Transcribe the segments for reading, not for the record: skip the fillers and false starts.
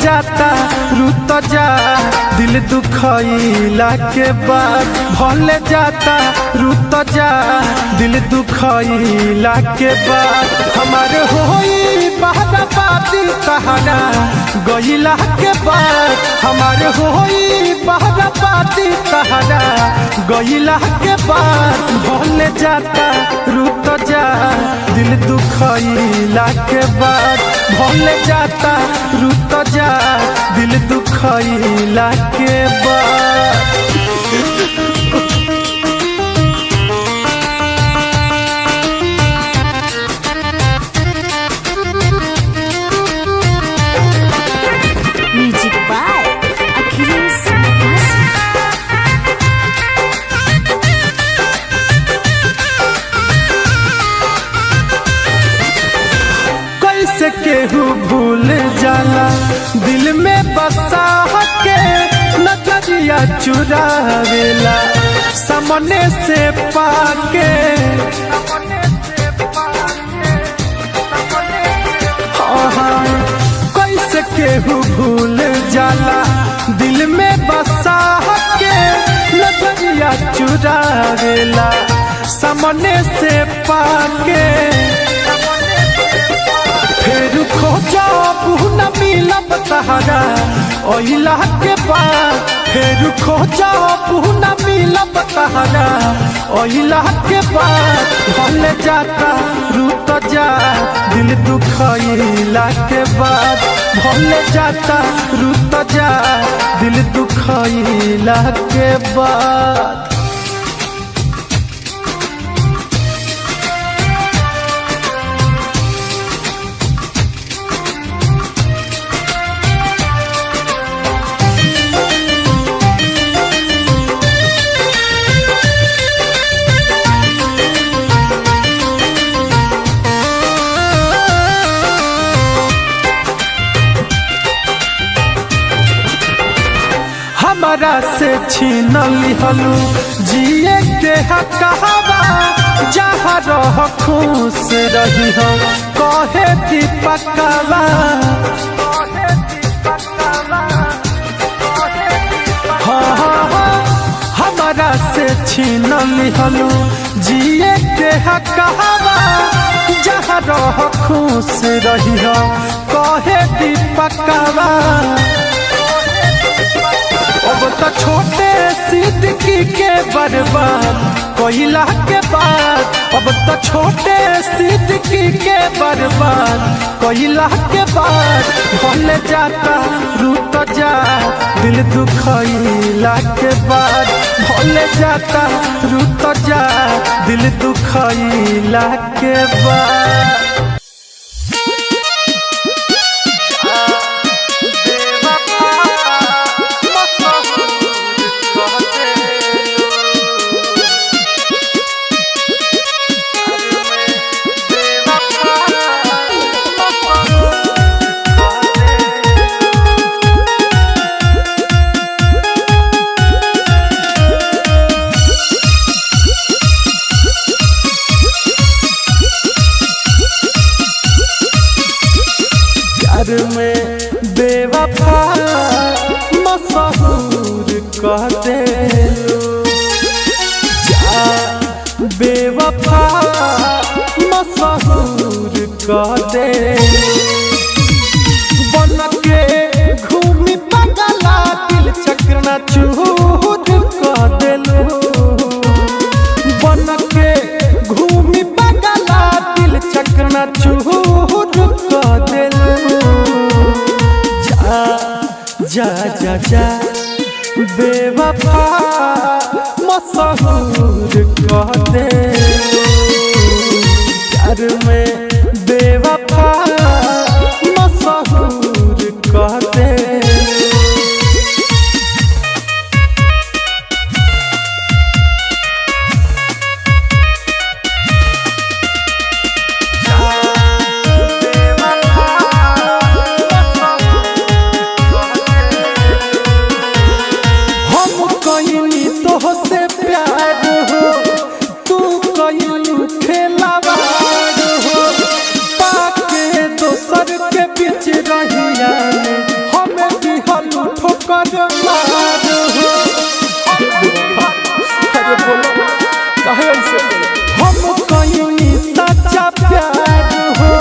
जाता रुत जा दिल दुखइला के बाद भले जाता रुत जा दिल दुखइला के बाद हमारे होई बहराबादी तहरा गइला के बाद हमारे होई बहराबादी तहरा गइला के बाद भले जाता रुत जा दिल दुखइला के बाद भले जाता रुत जा दिल दुखइला के बाद म्यूजिक बाय अखिलेश कैसे केहू भूल जाला दिल में बसा के नजरिया चुरावेला सामने से पाके कैसे केहू भूल जाला दिल में बसा के नजरिया चुरावेला सामने से पाके फिर खोजा न मिलब तहरा ओइला के बाद फिर खोजा न मिलब तहरा ओइला के बाद भले जाता रुत जा दिल दुखइला के बाद भले जाता रुत जा दिल दुखइला के बाद हमारा से छीन लिहलू जिए के हकवा जहाँ रह खुश रही हो कहे दीपकवा हमारा से छीन लिहलू जिए के हकवा जहाँ रह खुश रही हो कहे दीपकवा अब तो छोटे सिद्दीकी के बर्बाद कोइला के बाद अब तो छोटे सिद्दीकी के बर्बाद कोइला के बाद भले जाता रुत जा दिल दुखइला के बाद भले जाता रुत जा दिल दुखइला के बाद में बेवफा मशहूर कह देलू जा बेवफा मशहूर कह देलू बन के घूमी पगला दिल चकना चूर कह देलू बन के घूमी पगला दिल चकना चूर कह देलू जा जा जा बेवफा मशहूर कह देलू प्यार में बेवफा मशहूर कह देलू से प्यार हो तू कइलू खेलावार हो हमार हो। अरे बोलो काहे ऐसे हम कहीं सच्चा प्यार हो,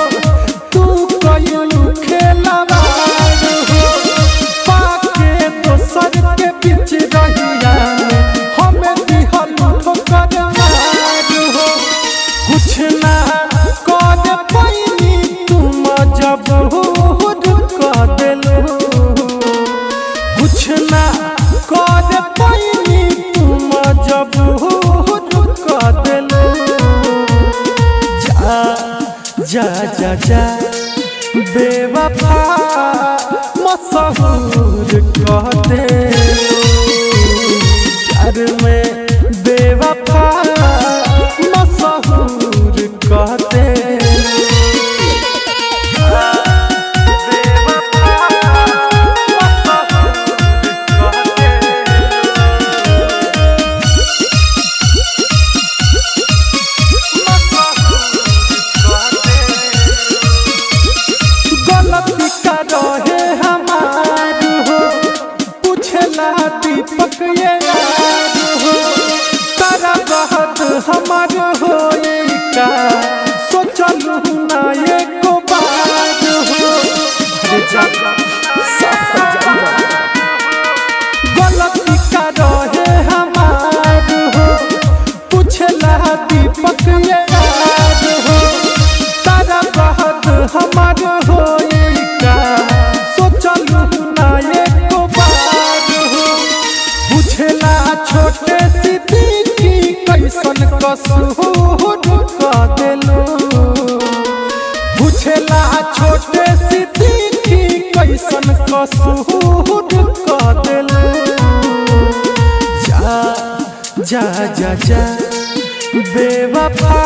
तू कहीं खेलवार हो। पाके दोसर के बीच रहिया हमें दिहल ठोकर मार हो। कुछ ना कर पैनी तुम जब कर देलू, कुछ ना कर पैनी तुम जब कर देलू। जा जा जा जा बेवफा मशहूर कह देलू, प्यार में बेवफा मशहूर कह देलू। गलती का रहे हमार हो, पूछला दीपक ये यार हो। तारा बहुत हमार हो का सोचलू ना एको बार हो। अरे जागा गलती का रहे हमार हो, पूछला दीपक ये यार हो। तारा बहुत हमार हो का सोचलू ना एको बार हो। बुझला छोटे सिद्दीकी कैसन कसूर कह देलू, बुझला छोटे सिद्दीकी कैसन कसूर कह देलू। जा जा जा जा बेवफा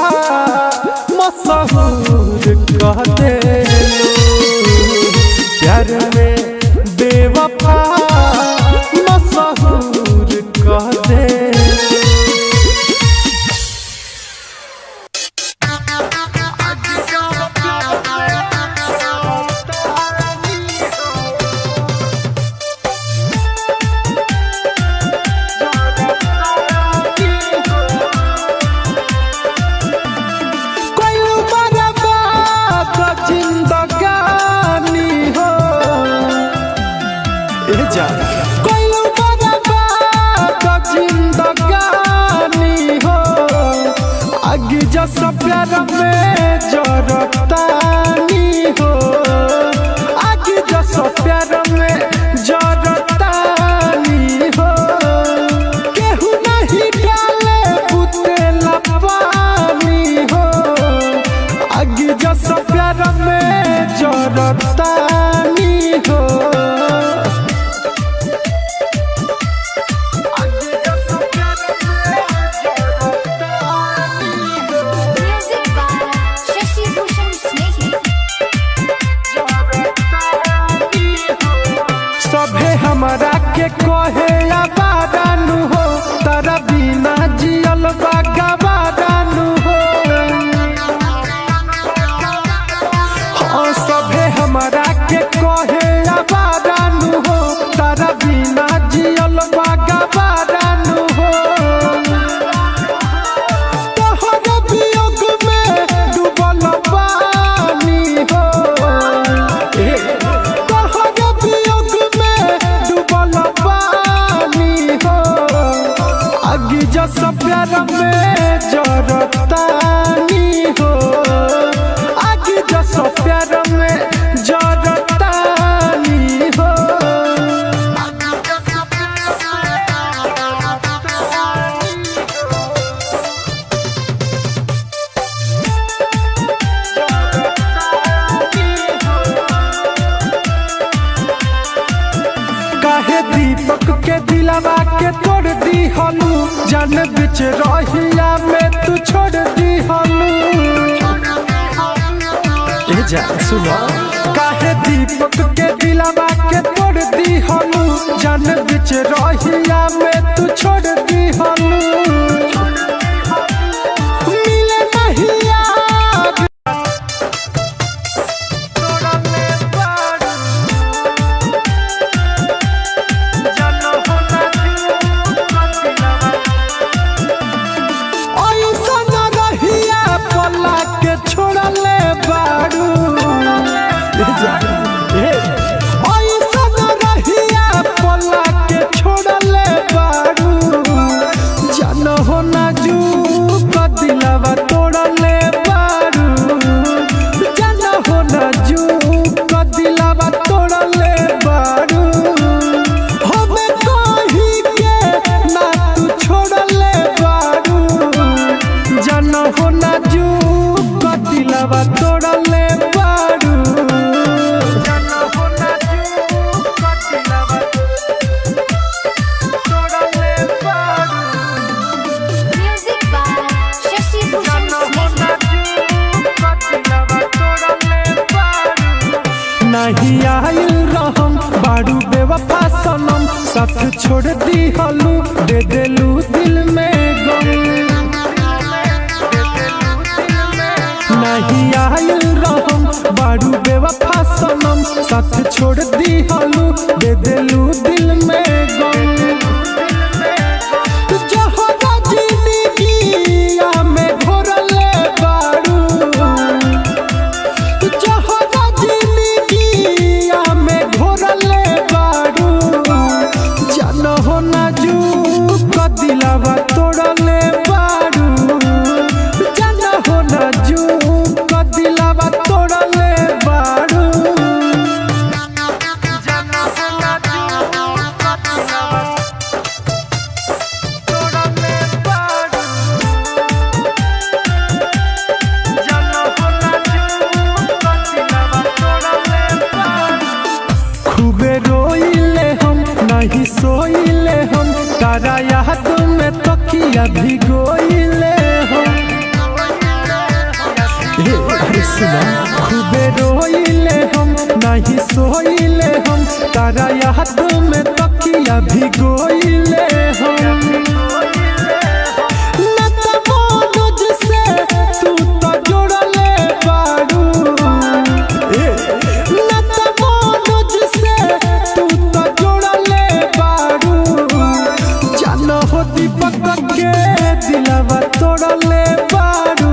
मशहूर कह देलू, प्यार में बेवफा मशहूर कह देलू। जस प्यार में जरतानी हो, आगे जस प्यार में जरतानी हो। केहू नहीं डाले बुतेला पानी हो, आगे जस प्यार में जरतानी हो। हमरा के कहे आबादानु हो, तारा बिना जियल बागाबादानु हो। सभे हमरा के कहे आबादानु हो, तारा बिना जियल बागाबादानु हो। तोहर वियोग में डूबल पानी हो, जस प्यार में जरतानी हो, आगे जस प्यार में जरतानी हो। काहे दीपक के दिलवा के तोड़ दी हलू, जान बिच रहिया में तू छोड़ दी हलू। ए जा सुनो, काहे दीपक के दिलवा के तोड़ दी हलू, जान बिच रहिया में तू छोड़ दी हलू। मिले नहीं याद जानो साथ छोड़ दी हलू दे देलू दिल में गम नहीं आयल रहम बारू बेवफा सनम साथ छोड़ दी हलू दे देलू दिल में गम दिलावा तोड़ले बारू जाना हो ना जू का दिलावा तोड़ले बारू जाना हो ना जू का दिलावा तोड़ले बारू जाना हो ना जू का दिलावा तोड़ले बारू खूबे रोइले हम नहीं सोइले हम तारा याद में तकिया भिगोइले हो अरे सुना खूबे रोइले हम नहीं सोइले हम तारा याद में तकिया भिगोइले हो दिलावा तोड़ले बारू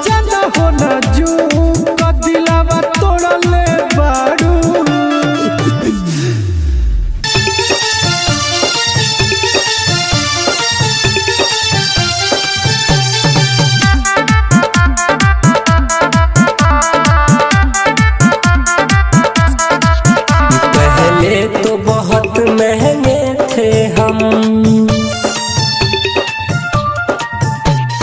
जाना हो ना जू का दिलावा तोड़ले बारू पहले तो बहुत महंगे थे हम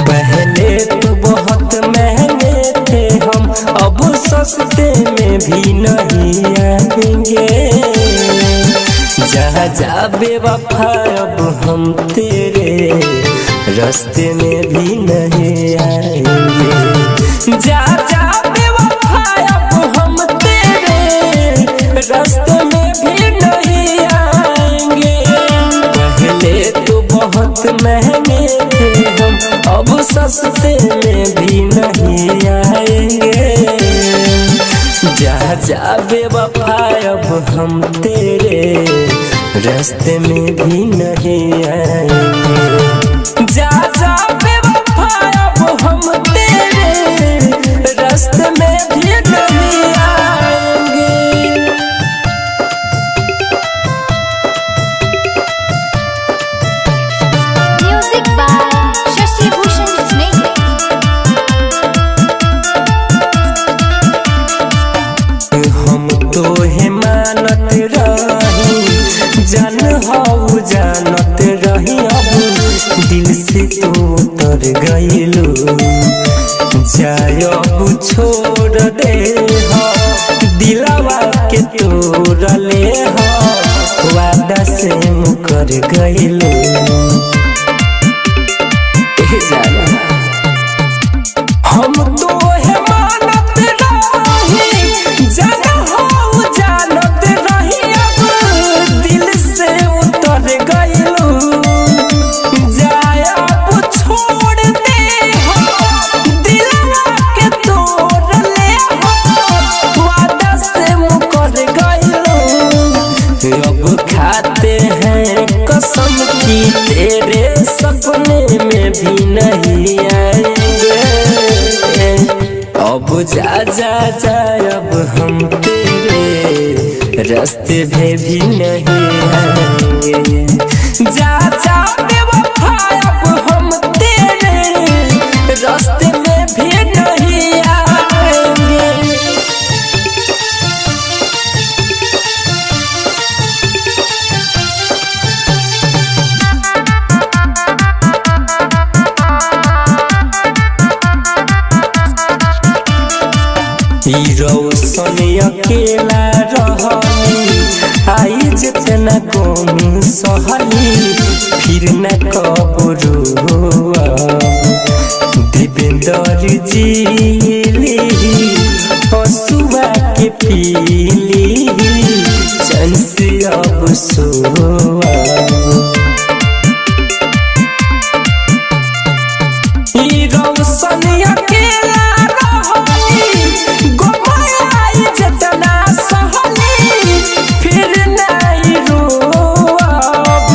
पहले तो बहुत महंगे थे हम अब सस्ते में भी नहीं आएंगे जहाँ जा बेवफा अब हम तेरे रास्ते में भी नहीं आएंगे जा जा बेवफा अब हम तेरे रास्ते में भी नहीं आएंगे पहले तो बहुत महंगे थे हम अब सस्ते में भी नहीं आएंगे जा जा बेवफा अब हम तेरे रास्ते में भी नहीं आएंगे जा जा बेवफा अब हम तेरे रास्ते में भी नहीं आएंगे म्यूजिक बाय शशि भूषण स्नेह हम तो है मानत रही जान हाउ जानत रही अब दिल से तो उतर गइलू जाय अब छोड़ दे हो दिलावा के तोड़ले हो वादा से मुकर गइलू हम तो है मानत रही जान हाउ जानत रही अब दिल से उतर गइलू जाय अब छोड़ दे हो दिलवा के तोड़ले हो वादा से मुकर गइलू अब खाते हैं कसम की तेरे सपने में भी नहीं आएंगे अब जा जा जा अब हम तेरे रास्ते में भी नहीं आएंगे जा जा बेवफा अब हम तेरे रास्ते में भी नहीं आएंगे रौशन अकेला रहनी आई जितना कौन सहली फिर न कबरू देवेंद्र जी हसुआ के पीली चंस अब सोआ रौशनी अकेला रहली गोमाई जतना सहली फिर नहीं रोब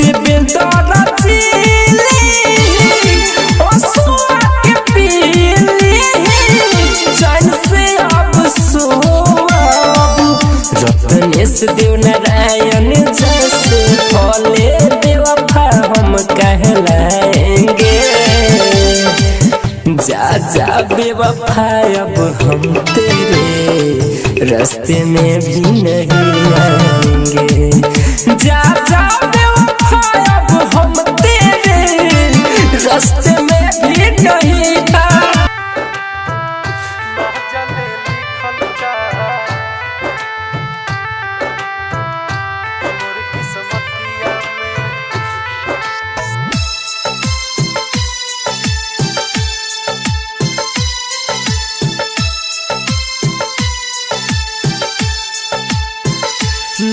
देवेंद्र चिली ओसुआ के पीली चैन से अब सोब रत्नेश देव नारायण जैसे फले बेवफा हम कहलाएंगे जा जा बेवफा अब हम तेरे रास्ते में भी नहीं आएंगे जा जा बेवफा अब हम तेरे रास्ते में भी नहीं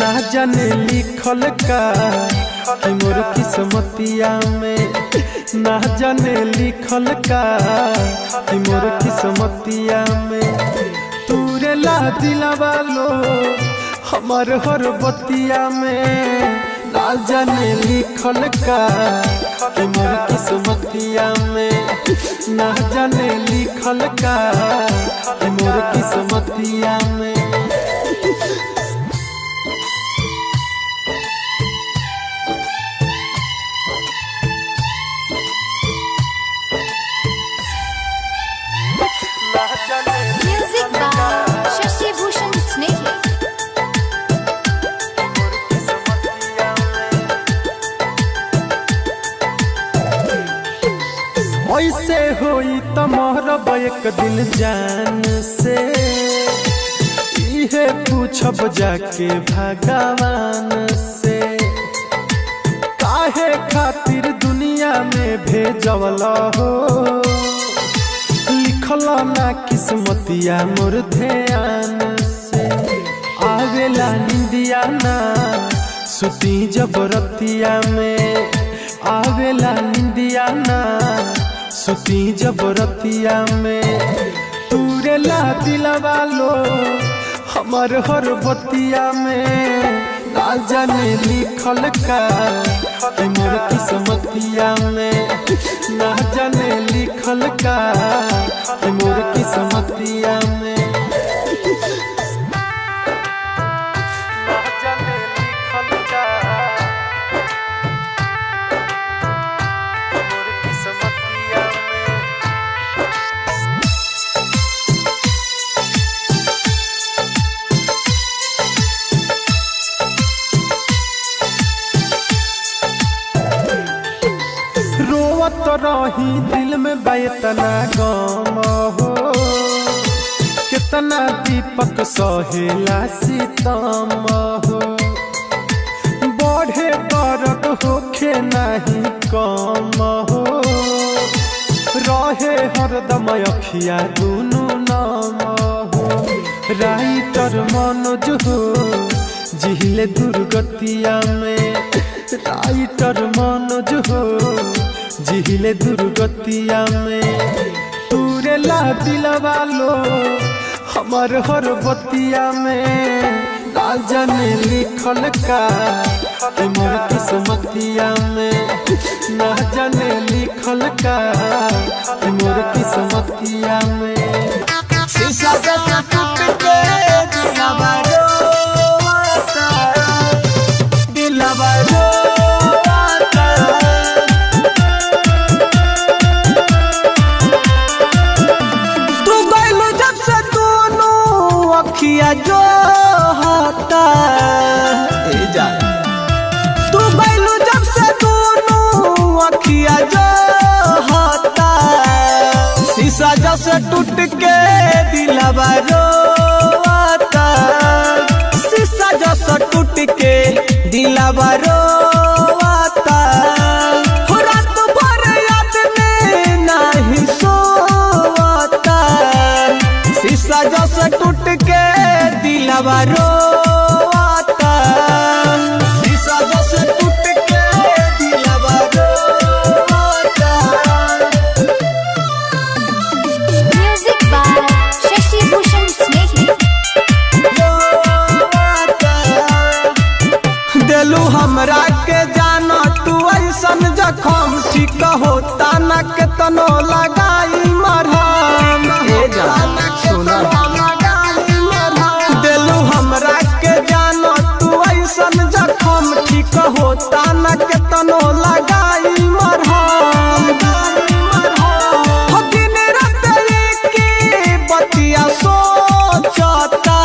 ना जाने लिखल का कि मोर किस्मतिया में ना जाने लिखल का कि मोर किस्मतिया में तूरे ला दिलवा लो हमार हर बतिया में ना जाने लिखल का कि मोर किस्मतिया में ना जाने लिखल का कि मोर किस्मतिया में Music by Shashi Bhushan Snehal. ऐसे होई त मोहरब एक दिन जान से इहे पूछब जाके भगवान से काहे खातिर दुनिया में भेजवला हो लिखल ना किस्मतिया मोर ध्यान से आवेला निंदिया ना सुती जबरतिया में आवेला निंदिया ना सुती जबरतिया में तूरे ला दिलवा लो हमार हर बतिया में ना जाने लिखल का कि मोर किस्मतिया में ना जाने लिखल का कि मोर किस्मतिया में ना जाने लिखल का मोर किस्मतिया में रोवत रही दिल में बैतना गम हो कितना दीपक सहेला सितम हो बढ़े दर्द होखे नहीं कम हो रहे हरदम अखिया दुनू नाम हो राइटर मनोज हो जिहिले दुर्गतिया में राइटर मनोज हो जिहिले दुर्गतिया में तूरे ला दिलवा लो हमार हर बतिया में ना जाने लिखल का कि मोर किस्मतिया में ना जाने लिखल का कि मोर किस्मतिया में शीशा जैसा टूट के दिलवा रोता दिलवा रोता तू गइलू जब से दोनों अखिया जो होता जा तू गइलू जब से दोनों अखिया जो होता शीशा जैसे टूट के दिलवा रोता शीशा जैसे टूट के दिलवा रोता हो रात भर याद में नहीं सोता शीशा जैसे टूट के दिलवा रोता जखम ठीक होता न के तनो लगाई मरहम सुना दिलू हमरा के जानो तू ऐसन जखम ठीक होता न के तनो लगाई मरहम दिन रात की बतिया सोचता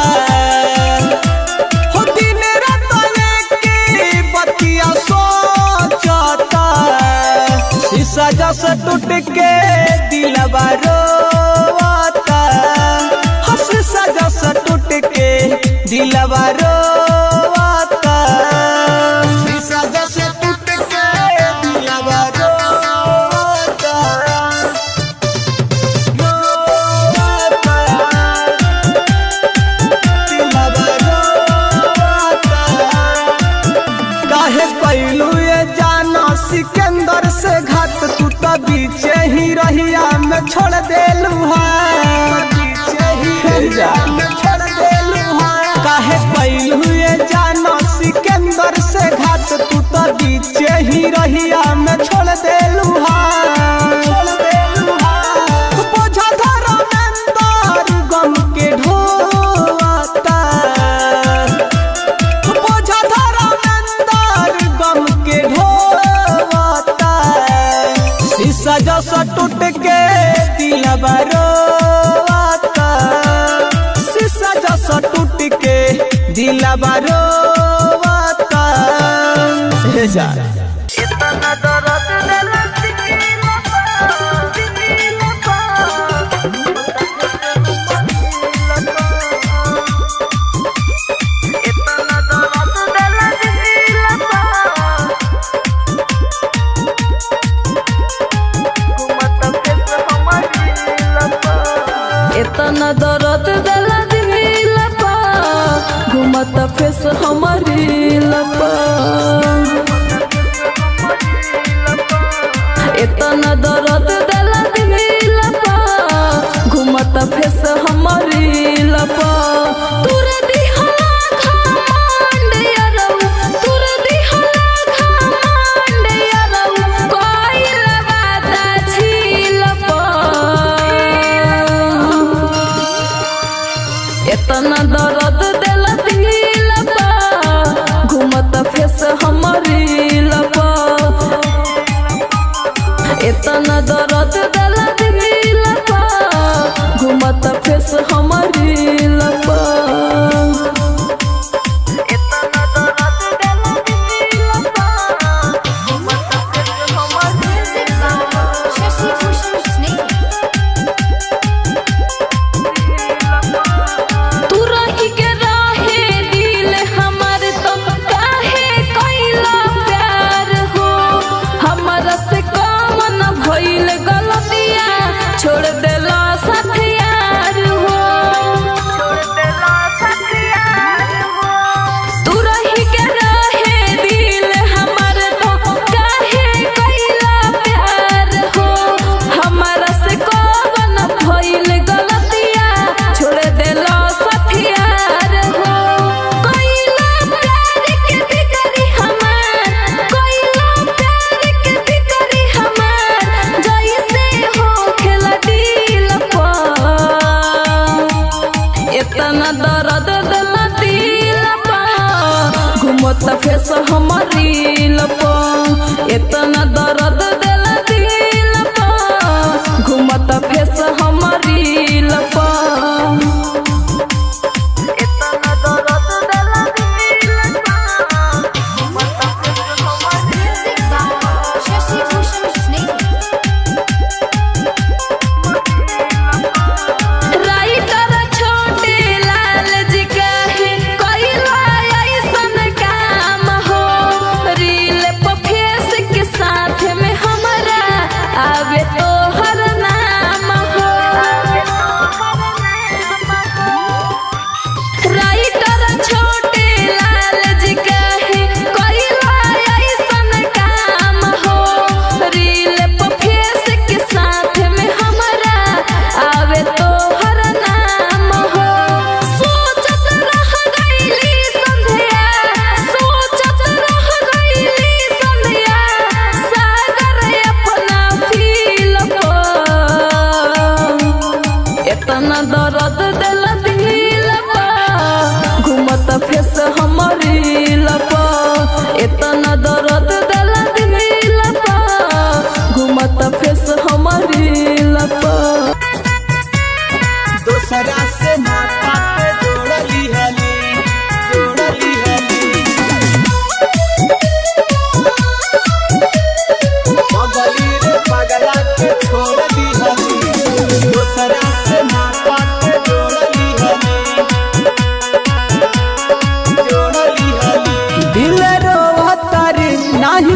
दिन रात की बतिया सोचता शीशा जैसे टूट के दिलवा रोता शीशा जैसे टूट के दिलवा रोता शीशा जैसे टूट के दिलवा रोता काहे कैलू ये जाना सिकंदर से घात तू तो बीचे ही रहिया में छोड़ देलू काहे कैलू ये जाना सिकंदर से घात तू तो बीचे ही रहिया में छोड़ देलू बोझा धरा अंदर गम के ढोता बोझा धरा अंदर गम के ढोता शीशा जैसा टूट के दिलवा रोता शीशा जैसा टूट के दिलवा रोता इतना दर्द दिला इतना दर्द दिला दिलपा घुमत फेस हमारी लपा इतना दर्द दिला दिलपा घुमत फेस हमारी लपा तुर दिहला घमंड यारौ तुर दिहला घमंड यारौ कोइल बाता छिलपा इतना दर्द दिला दिलपा घुमत फेस हमारी लपा इतना दर्द दिला दिलपा घुमत फेस हमारी लपा इतना दर्द दिला दिलपा घुमत फेस हमारी Music by Shashi Bhushan Snake. तू रही के राहे दिल हमार तो काहे कैला प्यार हो हमरा से कौन भइल गलतिया छोड़ देला साथियार हो छोड़ देला साथियार हो तू रही के राहे दिल हमार तो काहे कैला प्यार हो हमरा से कौन भइल गलतिया छोड़ देला साथियार हो कैला प्यार के बिकरी हमार कैला प्यार के बिकरी हमार जैसे हो खेला दिल पर इतना दर्द दिला दिल पर घुमत फेस हमारी लपा इतना दर्द दिला दिल पर घुमत फेस हमारी लपा इतना दर्द दिला दिल पर घुमत फेस हमारी Music by Shashi Bhushan Snake. Writer छोटे लाल जी कहे कैला ऐसन काम हो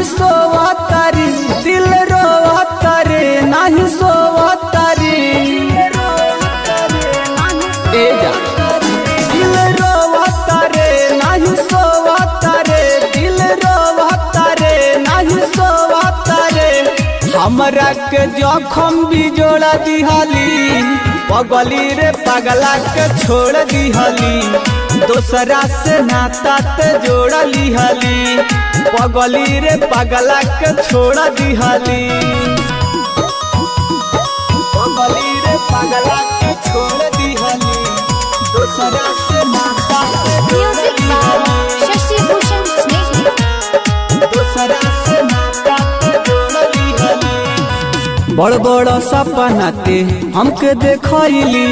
नहीं सोवतारी दिल रोवतारे नहीं सोवतारी ए जा दिल रोवतारे नहीं सोवतारे दिल रोवतारे नहीं सोवतारे हमरा के जखम भी जोड़ा दिहली पगली रे पगला के छोड़ दिहली दोसरा से नाता ते जोड़ लिहली पगली रे पगला के छोड़ दिहली पगली रे पगला के छोड़ दिहली दोसरा से नाता ते जोड़ Music by लिहली Shashi Bhushan Snehal. दोसरा से नाता ते जोड़ लिहली बड़ बड़ सपना ते हमके देखैली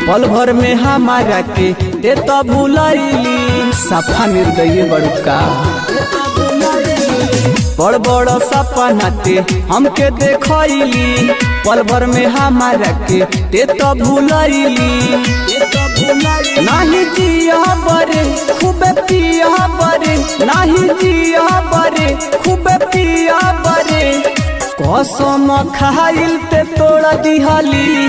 पल भर में हमारा के ते तो भूलैली सफा निर्दयी बड़का बड़ बड़ सपना ते हमके देखैली पल भर में हमारा के ते तो भूलैली नहीं जिया बरे खूबे पिया बरे नहीं जिया बरे खूबे पिया बरे कसम खाइल ते तोड़ दिहली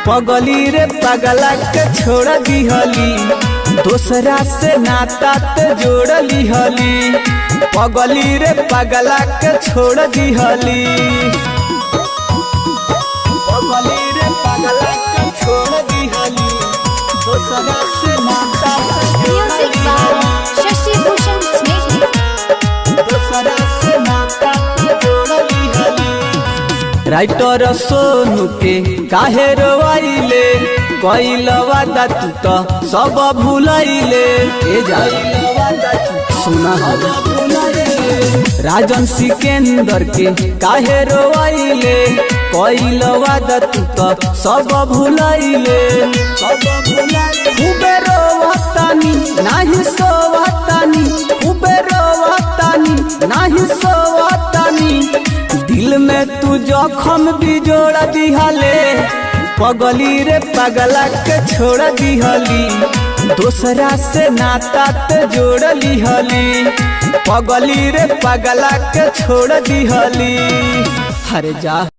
पगली रे पगला के छोड़ दिहली दोसरा से नाता ते जोड़ लिहली पगली रे पगला के छोड़ दिहली पगली रे पगला के छोड़ दिहली दोसरा से नाता ते जोड़ Music by लिहली Shashi Bhushan Snehal. दोसरा से नाता ते जोड़ लिहली राइटर सोनू के काहे रोवाइले कइल वादा तू तो सब भूलैले ए सुना राजन सिकंदर के काहे रोवाइले कइल वादा तू तो सब भूलैले खूबे रोवतानी नाही सोवतानी खूबे रोवतानी नाही सोवतानी दिल में तू जखम भी जोड़ दिहले पगली रे पगला के छोड़ दिहली दोसरा से नाता ते जोड़ लिहली पगली रे पगला के छोड़ दिहली हरे जा।